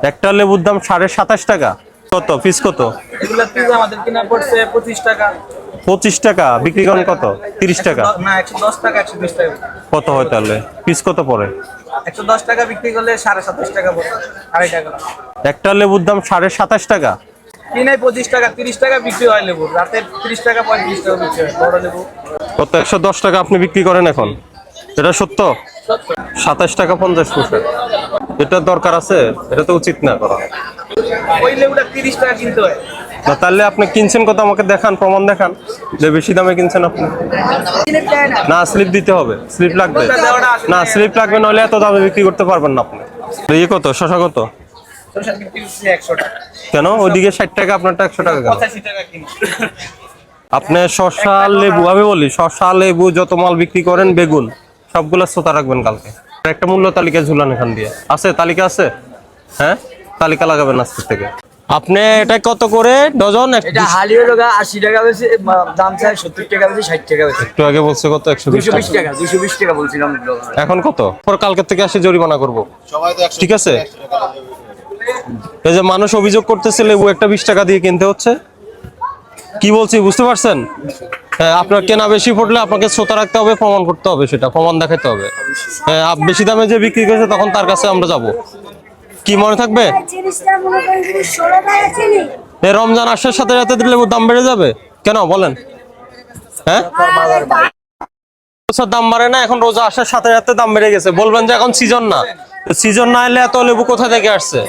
একটা লেবুর দাম 27.5 টাকা। কত পিস কত? এগুলা পিস আমাদের কিনা পড়ছে 25 টাকা। 25 টাকা বিক্রি করেন কত? 30 টাকা না 110 টাকা 120 টাকা। কত হয় তাহলে? পিস কত পড়ে? 110 টাকা বিক্রি করলে 27.5 টাকা পড়ে, 2.5 টাকা। একটা লেবুর দাম 27.5 টাকা। কিনে 25 টাকা 30 টাকা বিক্রি হয় লেবু, রাতে 30 টাকা 35 টাকা বিক্রি হয় বড় লেবু। কত? 110 টাকা আপনি বিক্রি করেন এখন? এটা সত্য? 27 টাকা 50 পয়সা। এটা দরকার আছে? এটা তো উচিত না করা। ওই লেবুটা 30 টাকা কিনতে হয়। না তাহলে আপনি কিনছেন কত আমাকে দেখান, প্রমাণ দেখান যে বেশি দামে কিনছেন আপনি। না স্লিপ দিতে হবে, স্লিপ লাগবে। না স্লিপ লাগবে, নইলে এত দামে বিক্রি করতে পারবেন না আপনি। ইয়ে কত? শশা কত? শসা বিক্রি করছে 100 টাকা। কেন ওইদিকে 60 টাকা, আপনারটা 100 টাকা কেন? 85 টাকা কিলো। আপনি শসা লেবু, আমি বলি শসা লেবু যত মাল বিক্রি করেন, বেগুন সবগুলা শ্রোতা রাখবেন কালকে। একটা মূল্য তালিকা ঝুলান এখান দিয়ে। আছে তালিকা আছে? হ্যাঁ তালিকা লাগাবেন আজকে থেকে। আপনি এটা কত করে ডজন? এটা হালিও টাকা 80 টাকা বেশি, দাম চাই 70 টাকা বেশি, 60 টাকা বেশি। একটু আগে বলছে কত? 120 টাকা 220 টাকা বলছিলাম। এখন কত? পর কালকে থেকে আসে জরিমানা করব, ঠিক আছে? এই যে মানুষ অভিযোগ করতেছে লেবু একটা 20 টাকা দিয়ে কিনতে হচ্ছে। কি বলছি বুঝতে পারছেন? হ্যাঁ, আপনার কেনা বেশি পড়লে আপনাকে শ্রোতা রাখতে হবে, প্রমাণ করতে হবে, সেটা প্রমাণ দেখাতে হবে। হ্যাঁ, বেশি দামে যে বিক্রি করেছে তখন তার কাছে আমরা যাব। কি মনে থাকবে? এই রমজান আসার সাথে সাথে লেবুর দাম বেড়ে যাবে কেন বলেন? হ্যাঁ, দাম বাড়ে না, এখন রোজা আসার সাথে সাথে দাম বেড়ে গেছে। বলবেন যে এখন সিজন না, সিজন না এলে এত লেবু কোথা থেকে আসছে?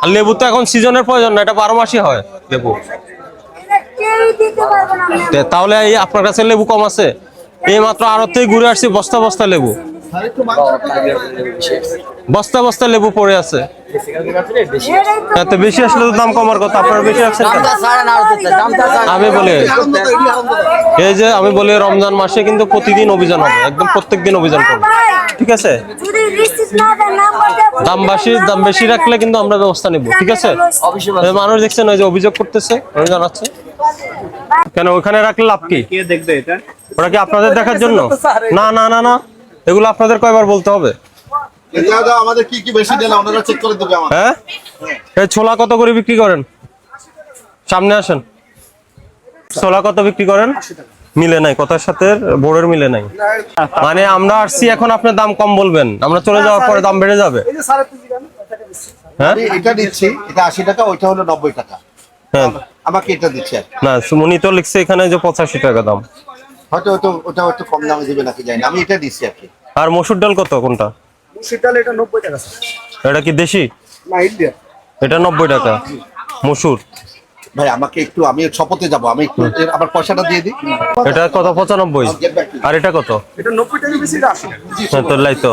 আর লেবু তো এখন সিজনের প্রয়োজন না, এটা 12 মাসই হয় লেবু। তাহলে এই আপনার কাছে লেবু কম আছে? এই মাত্র আড়ত থেকে ঘুরে আসছি, বস্তা বস্তা লেবু, বস্তা বস্তা লেবু পড়ে আছে। এত বেশি আসলে তো দাম কমার কথা, আপনার বেশি আসছেন কেন? আমি বলি এই যে আমি বলি রমজান মাসে কিন্তু প্রতিদিন অভিযান হবে, একদম প্রত্যেকদিন অভিযান করবো, ঠিক আছে? দাম বেশি রাখলে কিন্তু আমরা ব্যবস্থা নিব, ঠিক আছে? মানুষ দেখছেন ওই যে অভিযোগ করতেছে, আমি জানাচ্ছি কেন ওখানে রাখলে লাভ কি? কে দেখবে এটা? ওটা কি আপনাদের দেখার জন্য? না না না না, এগুলো আপনাদের কয়বার বলতে হবে? আমাদের কি কি বেশি দেন ওনারা চেক করে দেবে আমাদের। হ্যাঁ, এই ছোলা কত করে বিক্রি করেন? সামনে আসেন। ছোলা কত বিক্রি করেন? মিলে নাই, কথার সাথে বোর্ডের মিলে নাই। মানে আমরা আসছি এখন, আপনি দাম কম বলবেন, আমরা চলে যাওয়ার পরে দাম বেড়ে যাবে। হ্যাঁ, এটা দিচ্ছি, এটা 80 টাকা, ওইটা হলো 90 টাকা। হ্যাঁ, আমাকে এটা দিচ্ছে না সুমনি তো লিখছে এখানে যে 85 টাকা দাম। হয়তো ওটা একটু কম দামে দিবে নাকি জানি না, আমি এটা দিচ্ছি আর কি। আর মসুর ডাল কত কোনটা? মসুর ডাল এটা 90 টাকা। এটা কি দেশি? না ইন্ডিয়া। এটা 90 টাকা মসুর। ভাই আমাকে একটু, আমি শপথে যাব, আমি একটু আমার পয়সাটা দিয়ে দিই। এটা কত? 95। আর এটা কত? এটা 90 টাকা বেশি, এটা 80 টাকা। হ্যাঁ তো লাই তো,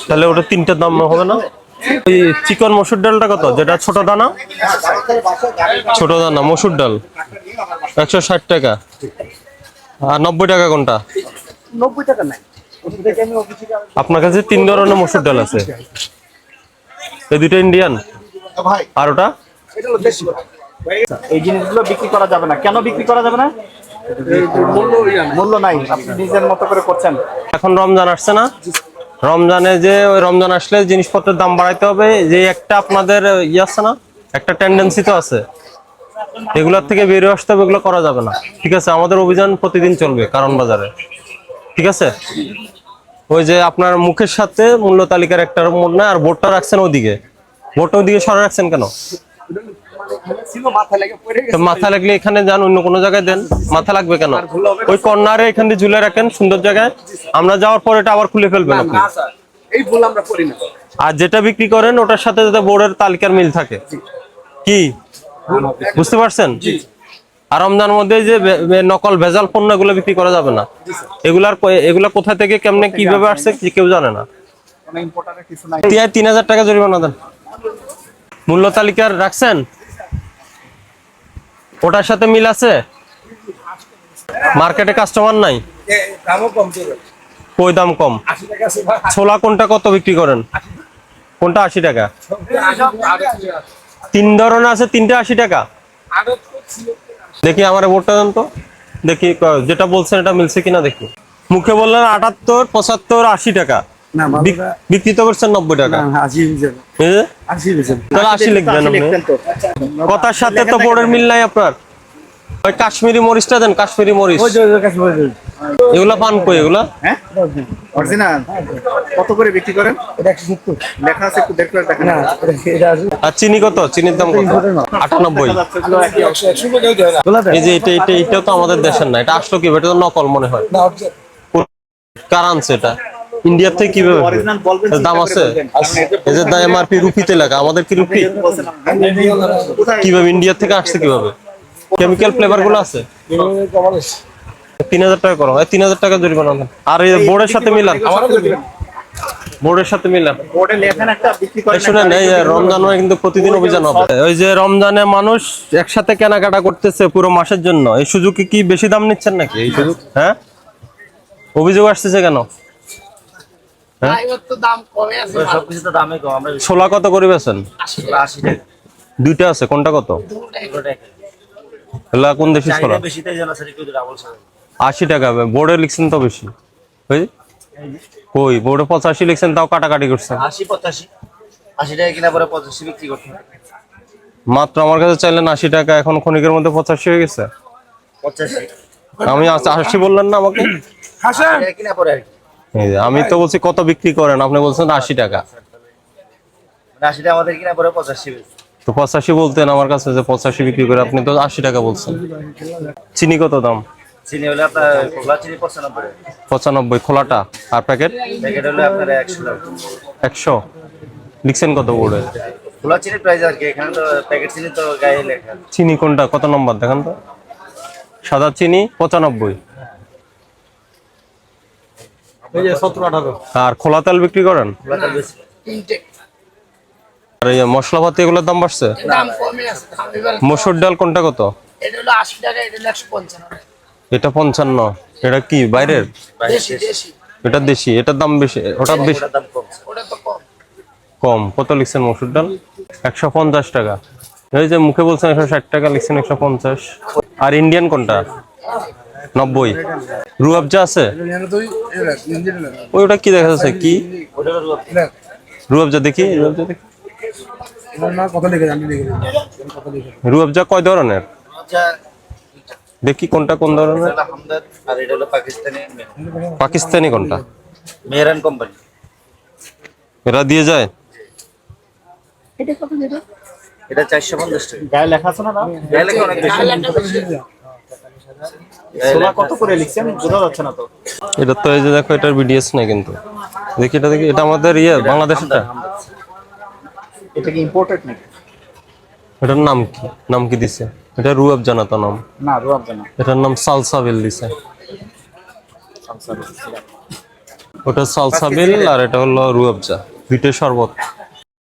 তাহলে ওটা তিনটার দাম হবে না? ওই চিকন মসুর ডালটা কত, যেটা ছোট দানা? ছোট দানা মসুর ডাল 160 টাকা। আর 90 টাকা কোনটা? 90 টাকা নাই। আপনার কাছে 3 ধরনের মসুর ডাল আছে, এই দুটো ইন্ডিয়ান, ভাই আর ওটা এটা হলো দেশি। এই জিনিসগুলো বিক্রি করা যাবে না। কেন বিক্রি করা যাবে না? মূল্য নাই, আপনি নিজের মতো করে করছেন। এখন রমজান আসছে না, রমজানে যে ওই রমজান আসলে জিনিসপত্রের দাম বাড়াইতে হবে, যে একটা আপনাদের ইয়ে আছে না, একটা টেন্ডেন্সি তো আছে, এগুলোর থেকে বেরিয়ে আসতে হবে, এগুলো করা যাবে না, ঠিক আছে? আমাদের অভিযান প্রতিদিন চলবে কারণ বাজারে, ঠিক আছে? ওই যে আপনার মুখের সাথে মূল্য তালিকার একটা মোড় না, আর বোর্ডটা রাখছেন ওদিকে, বোর্ডটা ওদিকে সরে রাখছেন কেন? মাথা লাগলে এখানে যান, অন্য কোনো জায়গায় দেন, মাথা লাগবে কেন? ওই কর্নারে এখান দিয়ে ঝুলে রাখেন সুন্দর জায়গায়, আমরা যাওয়ার পর এটা আবার খুলে ফেলবেন আপনি। এই ভুল আমরা করি না। আর যেটা বিক্রি করেন ওটার সাথে যাতে বোর্ডের তালিকার মিল থাকে, কি বুঝতে পারছেন? আর রমজান মধ্যে যে নকল ভেজাল পণ্য এগুলো বিক্রি করা যাবে না। এগুলা কোথা থেকে কেমনে কিভাবে আসছে কেউ জানে না। 3000 টাকা জরিমানা দেন। মূল্য তালিকার রাখছেন, ওটার সাথে মিল আছে? মার্কেটে কাস্টমার নাই, দামও কম দেবে। কই দাম কম? ছোলা কোনটা কত বিক্রি করেন? কোনটা 80 টাকা? 3 ধরনের আছে, 3টা 80 টাকা। দেখি আমার বোর্ডটা দেন তো, দেখি যেটা বলছেন এটা মিলছে কিনা দেখি। মুখে বললেন 78, 75, 80 টাকা, না মালটা বিক্রি তো করছেন 90 টাকা। 80 হিসেবে এই যে, 80 হিসেবে তাহলে 80 লিখবেন আপনি। কথার সাথে তো বোর্ডের মিল নাই আপনার। ওই কাশ্মীরি মরিচটা দেন, কাশ্মীরি মরিচ। ওই যে কাছে বলে দিন এগুলা পান কই এগুলা? হ্যাঁ অরিজিনাল কত করে বিক্রি করেন? এটা 170 লেখা আছে একটু দেখতে দেখেন। না এটা আর চিনি কত? চিনির দাম কত? 98। এই যে এটাও তো আমাদের দেশের না, এটা আসলো কি? এটা তো নকল মনে হয়। কার আনছে এটা? ইন্ডিয়ার থেকে কিভাবে? অরিজিনাল বলবেন, এর দাম আছে? এই যে এমআরপি রুপিতে লেখা, আমাদের কি রুপি? কিভাবে ইন্ডিয়া থেকে আসছে কিভাবে? কেমিক্যাল ফ্লেভার গুলো আছে। 3000 টাকা করো, 3000 টাকা জরিমানা দেন। আর এই বোর্ডের সাথে মিলান, বোর্ডের সাথে মিলান। বোর্ডে লেখেন একটা বিক্রি করেন। শুনেন, এই যে রমজান মানে কিন্তু প্রতিদিন অভিযান হবে। ওই যে রমজানে মানুষ একসাথে কেনাকাটা করতেছে পুরো মাসের জন্য, এই সুযোগে কি বেশি দাম নিচ্ছেন নাকি? এই সুযোগ, হ্যাঁ, অভিযোগ আসতেছে কেন? সবকিছু তো দামে কম। আমরা ছোলা কত করে বেচেন? 80 টাকা। দুইটা আছে, কোনটা কত? এগুলা কোন দেশি ছোলা? বেশিতে জানা স্যার একটু ডাবল স্যার। 80 টাকা। বোর্ডে লিখছেন তো বেশি। কই বোর্ডে 85 লিখছেন, তাও কাটাকাটি করছেন। 80 85 80 টাকা কিনা পরে 85 বিক্রি করতে হবে। মাত্র আমার কাছে চাইলেন 80 টাকা, এখন ক্ষণিকের মধ্যে 85 হয়ে গেছে। 85 আমি 80 বললেন না আমাকে? টাকা কিনা পরে আর কি। এই যে, আমি তো বলছি কত বিক্রি করেন, আপনি বলছেন 80 টাকা। মানে 80 টাকা আমাদের কিনা পরে 85 বেশি। তো 85 বলতেন আমার কাছে, যে 85 বিক্রি করে, আপনি তো 80 টাকা বলছেন। চিনি কত দাম? চিনি হলে আপনার খোলা চিনি 95 95 খোলাটা, আর প্যাকেট প্যাকেট হলে আপনার 100 টাকা। 100 লিখছেন কত বোর্ডে? খোলা চিনির প্রাইস আর কি, এখানে তো প্যাকেট চিনি তো গায়ে লেখা। চিনি কোনটা, কত নম্বর দেখেন তো? সাদা চিনি 95। এই যে 17 18 আর খোলা তেল বিক্রি করেন? খোলাটা বেশি। আর এই মশলাপাতি এগুলোর দাম বাড়ছে? দাম কমে আছে, দাম এবার মসুর ডাল কোনটা কত? এটা হলো 80 টাকা, এটা হলো 155 টাকা। এটা 55। এটা কি বাইরের? দেশি দেশি, এটা দেশি, এটার দাম বেশি, ওটা বেশি ওটার দাম কম। ওটা তো কম। কম। কত লিখছেন মসুর ডাল? 150 টাকা। এই যে মুখে বলছেন 160 টাকা, লিখছেন 150। আর ইন্ডিয়ান কোনটা? 90। রুয়াবজা আছে? ওটা কি দেখা যাচ্ছে? কি রুয়াবজা? দেখি রুয়াবজা, দেখি কত লিখে জানি লিখে রুয়াবজা কয় ধরনের আচ্ছা, দেখি, কোনটা কোন ধরনের? এটা হামদর্দ আর এটা হলো পাকিস্তানি পাকিস্তানি কোনটা? মেহরান কোম্পানি। এরা দিয়ে যায়? এটা কত দিলো? এটা 450 টাকা। গায়ে লেখা আছে না দাম? গায়ে লেখা অনেক বেশি। ছোলা কত করে লিখছেন বোঝা যাচ্ছে না তো। এটা তো এই যে দেখো, এটার বিডিএস নাই কিন্তু। দেখি এটা, দেখি, এটা আমাদের বাংলাদেশেরটা। এটা কি ইম্পোর্টেড নাকি? এটার নাম কি? নাম কি দিছে? এটা রুয়াবজা না তো নাম? না রুয়াবজা না। এটার নাম সালসাবিল দিছে। ওটা সালসাবিল আর এটা হলো রুয়াবজা, দুইটা শরবত।